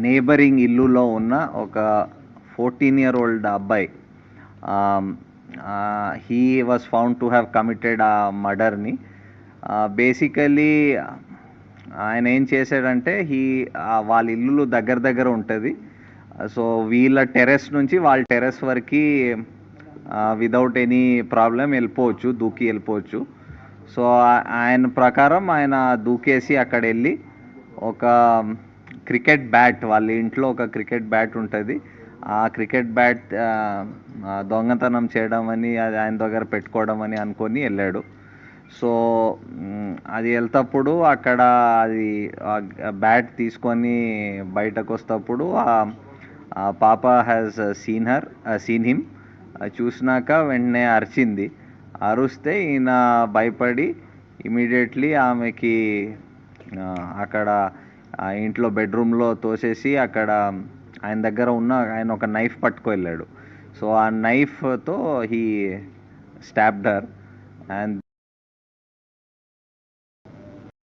Neighbouring ఇల్లులో ఉన్న ఒక 14-year-old అబ్బాయి, he was found to have committed ఆ మర్డర్ని. బేసికలీ ఆయన ఏం చేశాడంటే వాళ్ళ ఇల్లు దగ్గర దగ్గర ఉంటుంది. సో వీళ్ళ టెర్రస్ నుంచి వాళ్ళ టెర్రస్ వరకు వితౌట్ ఎనీ ప్రాబ్లం వెళ్ళిపోవచ్చు, దూకి వెళ్ళిపోవచ్చు. సో ఆయన ప్రకారం ఆయన దూకేసి అక్కడ వెళ్ళి ఒక క్రికెట్ బ్యాట్, వాళ్ళ ఇంట్లో ఒక క్రికెట్ బ్యాట్ ఉంటుంది, ఆ క్రికెట్ బ్యాట్ దొంగతనం చేయడం అని, అది ఆయన దగ్గర పెట్టుకోవడం అని అనుకొని వెళ్ళాడు. సో అది వెళ్తప్పుడు అక్కడ అది బ్యాట్ తీసుకొని బయటకు వస్తప్పుడు పాప హ్యాస్ సీన్ హిమ్. చూసినాక వెంటనే అరిచింది. అరుస్తే ఈయన భయపడి ఇమీడియట్లీ ఆమెకి అక్కడ ఇంట్లో బెడ్రూమ్లో తోసేసి అక్కడ ఆయన ఒక నైఫ్ పట్టుకు వెళ్ళాడు. సో ఆ నైఫ్తో హీ స్టాబ్డ్ హర్ అండ్